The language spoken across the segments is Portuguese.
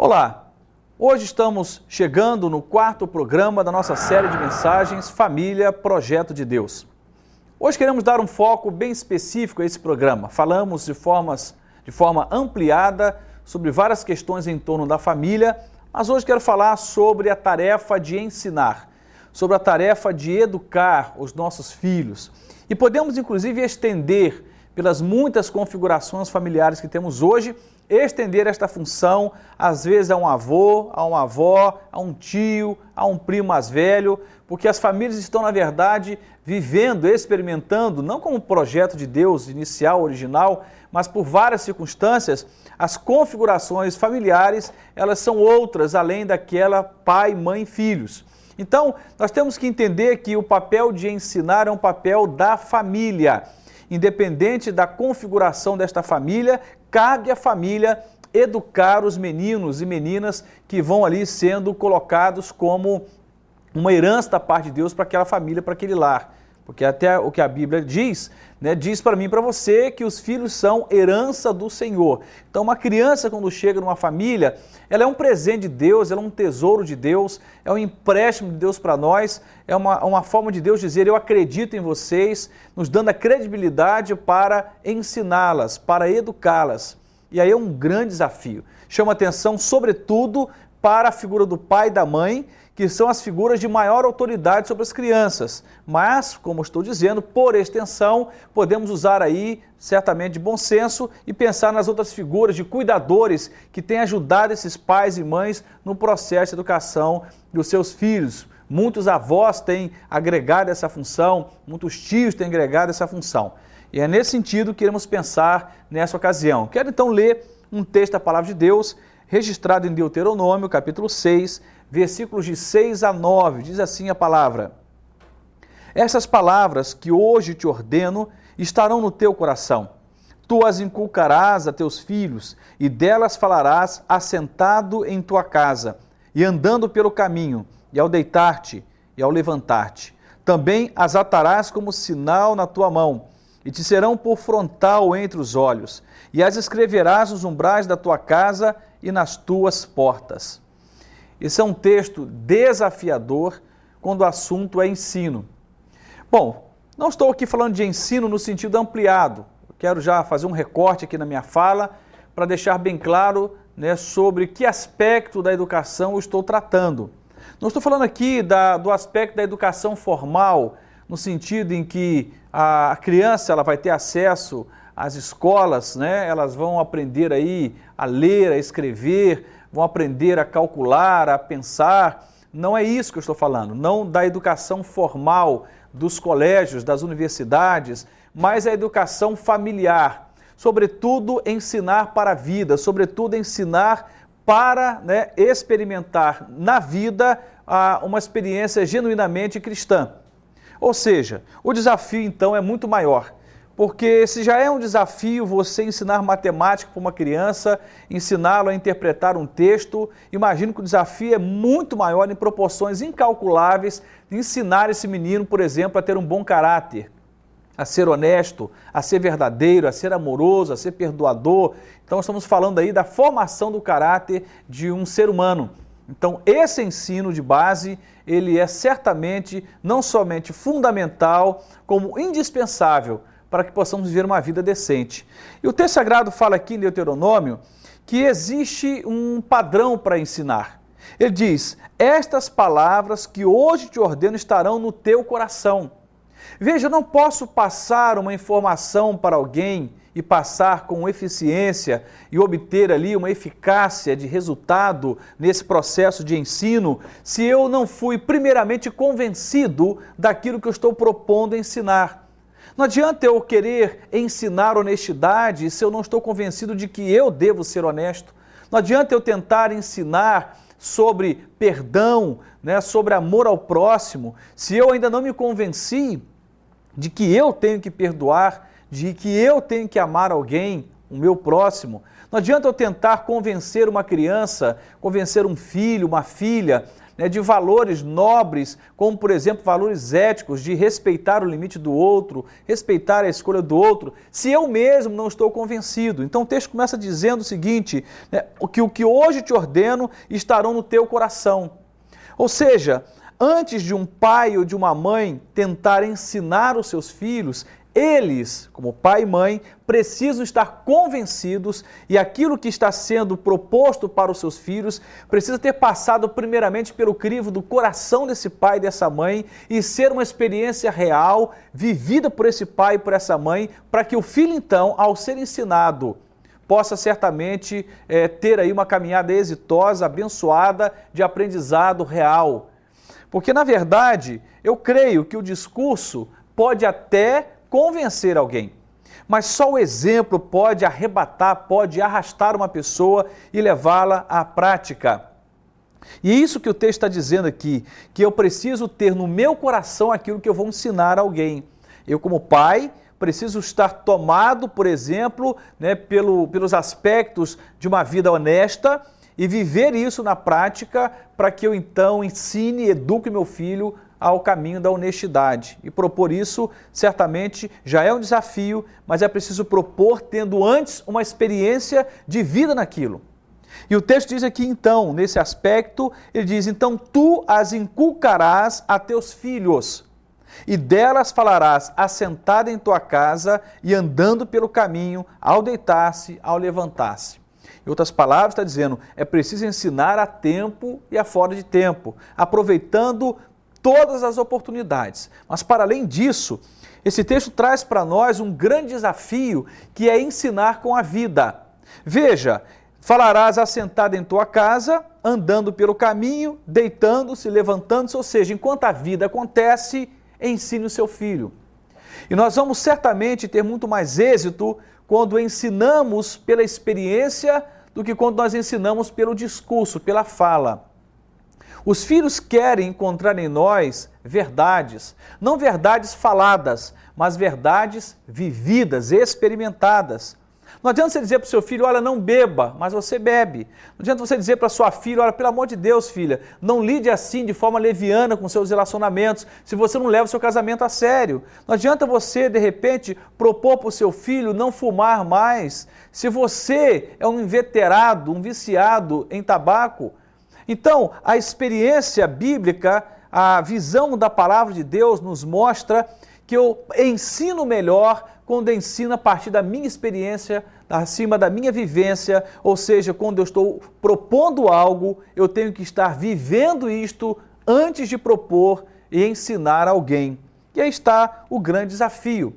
Olá, hoje estamos chegando no quarto programa da nossa série de mensagens Família, Projeto de Deus. Hoje queremos dar um foco bem específico a esse programa. Falamos de forma ampliada sobre várias questões em torno da família, mas hoje quero falar sobre a tarefa de ensinar, sobre a tarefa de educar os nossos filhos. E podemos inclusive estender pelas muitas configurações familiares que temos hoje, estender esta função, às vezes a um avô, a uma avó, a um tio, a um primo mais velho, porque as famílias estão, na verdade, vivendo, experimentando, não como projeto de Deus inicial, original, mas por várias circunstâncias, as configurações familiares, elas são outras, além daquela pai, mãe, filhos. Então, nós temos que entender que o papel de ensinar é um papel da família. Independente da configuração desta família, cabe à família educar os meninos e meninas que vão ali sendo colocados como uma herança da parte de Deus para aquela família, para aquele lar. Porque até o que a Bíblia diz, diz para mim e para você que os filhos são herança do Senhor. Então uma criança quando chega numa família, ela é um presente de Deus, ela é um tesouro de Deus, é um empréstimo de Deus para nós, é uma forma de Deus dizer, eu acredito em vocês, nos dando a credibilidade para ensiná-las, para educá-las. E aí é um grande desafio. Chama atenção, sobretudo, para a figura do pai e da mãe, que são as figuras de maior autoridade sobre as crianças. Mas, como estou dizendo, por extensão, podemos usar aí, certamente, de bom senso e pensar nas outras figuras de cuidadores que têm ajudado esses pais e mães no processo de educação dos seus filhos. Muitos avós têm agregado essa função, muitos tios têm agregado essa função. E é nesse sentido que queremos pensar nessa ocasião. Quero então ler um texto da Palavra de Deus, registrado em Deuteronômio, capítulo 6, versículos de 6 a 9, diz assim a palavra: Essas palavras que hoje te ordeno estarão no teu coração. Tu as inculcarás a teus filhos, e delas falarás assentado em tua casa, e andando pelo caminho, e ao deitar-te, e ao levantar-te. Também as atarás como sinal na tua mão, e te serão por frontal entre os olhos, e as escreverás nos umbrais da tua casa e nas tuas portas. Esse é um texto desafiador quando o assunto é ensino. Bom, não estou aqui falando de ensino no sentido ampliado. Eu quero já fazer um recorte aqui na minha fala para deixar bem claro sobre que aspecto da educação eu estou tratando. Não estou falando aqui do aspecto da educação formal, no sentido em que a criança ela vai ter acesso às escolas, elas vão aprender aí a ler, a escrever, vão aprender a calcular, a pensar. Não é isso que eu estou falando, não da educação formal dos colégios, das universidades, mas a educação familiar. Sobretudo ensinar para a vida, sobretudo ensinar para experimentar na vida uma experiência genuinamente cristã. Ou seja, o desafio então é muito maior. Porque se já é um desafio você ensinar matemática para uma criança, ensiná-lo a interpretar um texto, imagino que o desafio é muito maior em proporções incalculáveis de ensinar esse menino, por exemplo, a ter um bom caráter, a ser honesto, a ser verdadeiro, a ser amoroso, a ser perdoador. Então estamos falando aí da formação do caráter de um ser humano. Então esse ensino de base, ele é certamente não somente fundamental, como indispensável para que possamos viver uma vida decente. E o texto sagrado fala aqui em Deuteronômio que existe um padrão para ensinar. Ele diz, estas palavras que hoje te ordeno estarão no teu coração. Veja, eu não posso passar uma informação para alguém e passar com eficiência e obter ali uma eficácia de resultado nesse processo de ensino, se eu não fui primeiramente convencido daquilo que eu estou propondo ensinar. Não adianta eu querer ensinar honestidade se eu não estou convencido de que eu devo ser honesto. Não adianta eu tentar ensinar sobre perdão, sobre amor ao próximo, se eu ainda não me convenci de que eu tenho que perdoar, de que eu tenho que amar alguém, o meu próximo. Não adianta eu tentar convencer uma criança, convencer um filho, uma filha, né, de valores nobres, como, por exemplo, valores éticos, de respeitar o limite do outro, respeitar a escolha do outro, se eu mesmo não estou convencido? Então o texto começa dizendo o seguinte, né, o que hoje te ordeno estarão no teu coração. Ou seja, antes de um pai ou de uma mãe tentar ensinar os seus filhos, eles, como pai e mãe, precisam estar convencidos e aquilo que está sendo proposto para os seus filhos precisa ter passado primeiramente pelo crivo do coração desse pai e dessa mãe e ser uma experiência real, vivida por esse pai e por essa mãe, para que o filho então, ao ser ensinado, possa certamente ter aí uma caminhada exitosa, abençoada, de aprendizado real. Porque, na verdade, eu creio que o discurso pode até convencer alguém, mas só o exemplo pode arrebatar, pode arrastar uma pessoa e levá-la à prática. E é isso que o texto está dizendo aqui, que eu preciso ter no meu coração aquilo que eu vou ensinar a alguém. Eu, como pai, preciso estar tomado, por exemplo, né, pelos aspectos de uma vida honesta e viver isso na prática para que eu então ensine e eduque meu filho ao caminho da honestidade. E propor isso, certamente, já é um desafio, mas é preciso propor tendo antes uma experiência de vida naquilo. E o texto diz aqui, então, nesse aspecto, ele diz, então tu as inculcarás a teus filhos, e delas falarás assentado em tua casa e andando pelo caminho, ao deitar-se, ao levantar-se. Em outras palavras, está dizendo, é preciso ensinar a tempo e a fora de tempo, aproveitando todas as oportunidades. Mas para além disso, esse texto traz para nós um grande desafio, que é ensinar com a vida. Veja, falarás assentado em tua casa, andando pelo caminho, deitando-se, levantando-se, ou seja, enquanto a vida acontece, ensine o seu filho. E nós vamos certamente ter muito mais êxito quando ensinamos pela experiência do que quando nós ensinamos pelo discurso, pela fala. Os filhos querem encontrar em nós verdades, não verdades faladas, mas verdades vividas, experimentadas. Não adianta você dizer para o seu filho, olha, não beba, mas você bebe. Não adianta você dizer para a sua filha, olha, pelo amor de Deus, filha, não lide assim de forma leviana com seus relacionamentos, se você não leva o seu casamento a sério. Não adianta você, de repente, propor para o seu filho não fumar mais, se você é um inveterado, um viciado em tabaco. Então, a experiência bíblica, a visão da palavra de Deus nos mostra que eu ensino melhor quando ensino a partir da minha experiência, acima da minha vivência, ou seja, quando eu estou propondo algo, eu tenho que estar vivendo isto antes de propor e ensinar alguém. E aí está o grande desafio.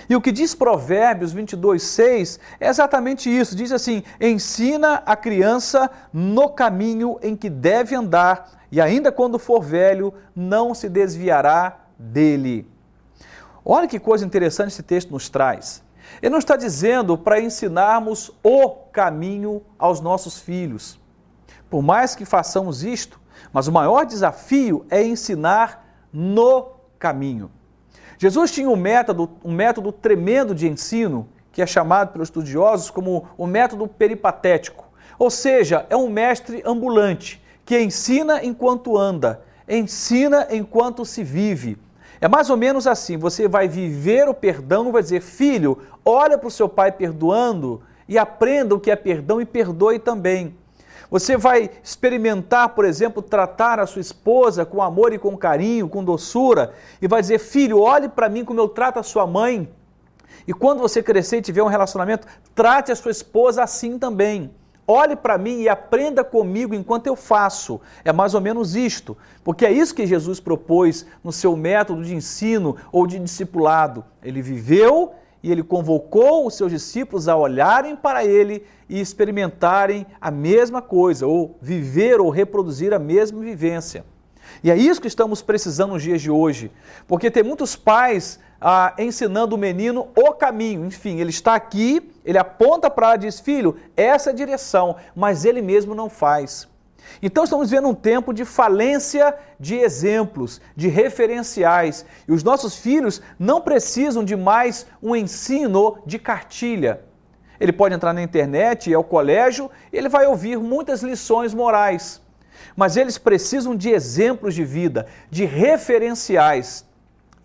E o que diz Provérbios 22:6 é exatamente isso. Diz assim, ensina a criança no caminho em que deve andar, e ainda quando for velho, não se desviará dele. Olha que coisa interessante esse texto nos traz. Ele não está dizendo para ensinarmos o caminho aos nossos filhos. Por mais que façamos isto, mas o maior desafio é ensinar no caminho. Jesus tinha um método tremendo de ensino, que é chamado pelos estudiosos como o método peripatético. Ou seja, é um mestre ambulante, que ensina enquanto anda, ensina enquanto se vive. É mais ou menos assim, você vai viver o perdão, vai dizer, filho, olha para o seu pai perdoando e aprenda o que é perdão e perdoe também. Você vai experimentar, por exemplo, tratar a sua esposa com amor e com carinho, com doçura, e vai dizer, filho, olhe para mim como eu trato a sua mãe. E quando você crescer e tiver um relacionamento, trate a sua esposa assim também. Olhe para mim e aprenda comigo enquanto eu faço. É mais ou menos isto, porque é isso que Jesus propôs no seu método de ensino ou de discipulado. Ele viveu e ele convocou os seus discípulos a olharem para ele e experimentarem a mesma coisa, ou viver ou reproduzir a mesma vivência. E é isso que estamos precisando nos dias de hoje, porque tem muitos pais ensinando o menino o caminho. Enfim, ele está aqui, ele aponta para lá e diz, filho, essa é a direção, mas ele mesmo não faz. Então estamos vivendo um tempo de falência de exemplos, de referenciais, e os nossos filhos não precisam de mais um ensino de cartilha. Ele pode entrar na internet, ir ao colégio, e ele vai ouvir muitas lições morais. mas eles precisam de exemplos de vida, de referenciais.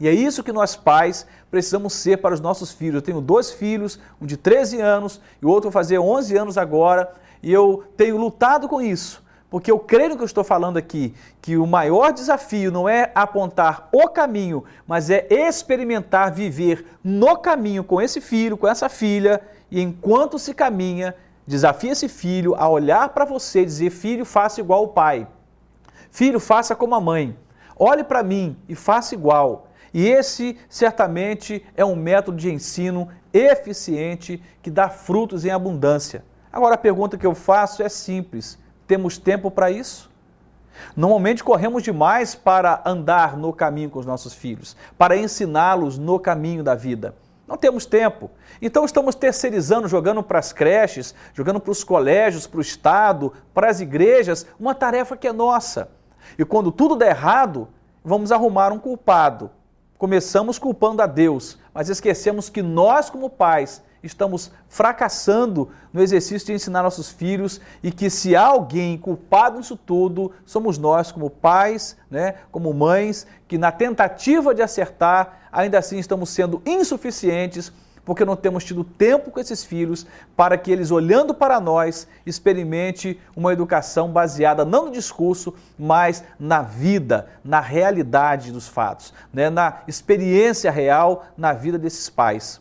E é isso que nós pais precisamos ser para os nossos filhos. Eu tenho 2 filhos, um de 13 anos e o outro vai fazer 11 anos agora, e eu tenho lutado com isso, porque eu creio no que eu estou falando aqui, que o maior desafio não é apontar o caminho, mas é experimentar viver no caminho com esse filho, com essa filha, e enquanto se caminha, desafia esse filho a olhar para você e dizer: filho, faça igual o pai. Filho, faça como a mãe. Olhe para mim e faça igual. E esse certamente é um método de ensino eficiente que dá frutos em abundância. Agora a pergunta que eu faço é simples: temos tempo para isso? Normalmente corremos demais para andar no caminho com os nossos filhos, para ensiná-los no caminho da vida. Não temos tempo. Então estamos terceirizando, jogando para as creches, jogando para os colégios, para o Estado, para as igrejas, uma tarefa que é nossa. E quando tudo der errado, vamos arrumar um culpado. Começamos culpando a Deus, mas esquecemos que nós, como pais, estamos fracassando no exercício de ensinar nossos filhos, e que se há alguém culpado nisso tudo, somos nós como pais, como mães, que na tentativa de acertar, ainda assim estamos sendo insuficientes, porque não temos tido tempo com esses filhos para que eles, olhando para nós, experimente uma educação baseada não no discurso, mas na vida, na realidade dos fatos, na experiência real na vida desses pais.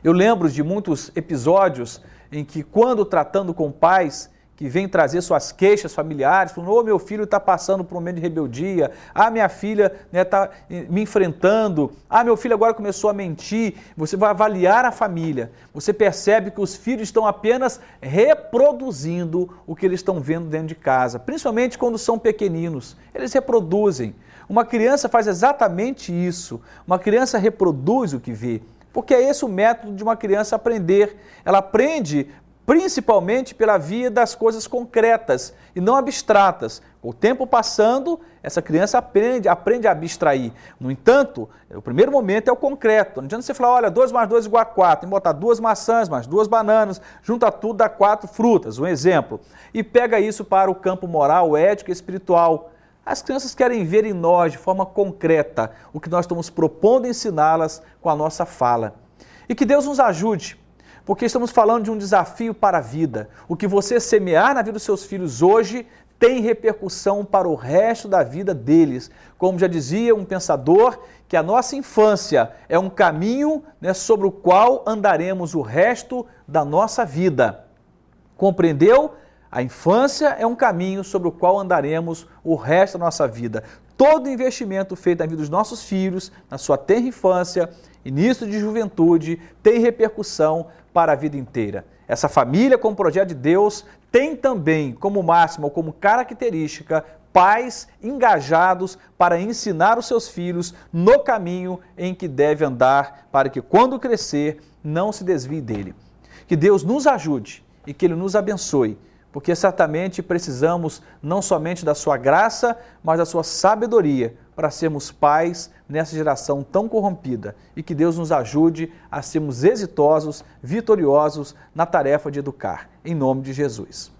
Eu lembro de muitos episódios em que, quando tratando com pais que vêm trazer suas queixas familiares, falando: meu filho está passando por um momento de rebeldia, minha filha está me enfrentando, meu filho agora começou a mentir. Você vai avaliar a família, você percebe que os filhos estão apenas reproduzindo o que eles estão vendo dentro de casa, principalmente quando são pequeninos, eles reproduzem. Uma criança faz exatamente isso, uma criança reproduz o que vê, porque é esse o método de uma criança aprender. Ela aprende principalmente pela via das coisas concretas e não abstratas. Com o tempo passando, essa criança aprende a abstrair. No entanto, o primeiro momento é o concreto. Não adianta você falar: olha, 2 mais 2 igual a 4, tem que botar 2 maçãs mais 2 bananas, junta tudo, dá 4 frutas, um exemplo. E pega isso para o campo moral, ético e espiritual. As crianças querem ver em nós, de forma concreta, o que nós estamos propondo ensiná-las com a nossa fala. E que Deus nos ajude, porque estamos falando de um desafio para a vida. O que você semear na vida dos seus filhos hoje tem repercussão para o resto da vida deles. Como já dizia um pensador, que a nossa infância é um caminho sobre o qual andaremos o resto da nossa vida. Compreendeu? A infância é um caminho sobre o qual andaremos o resto da nossa vida. Todo investimento feito na vida dos nossos filhos, na sua tenra infância, início de juventude, tem repercussão para a vida inteira. Essa família, como projeto de Deus, tem também como máxima ou como característica pais engajados para ensinar os seus filhos no caminho em que deve andar, para que, quando crescer, não se desvie dele. Que Deus nos ajude e que Ele nos abençoe, porque certamente precisamos não somente da sua graça, mas da sua sabedoria para sermos pais nessa geração tão corrompida, e que Deus nos ajude a sermos exitosos, vitoriosos na tarefa de educar. Em nome de Jesus.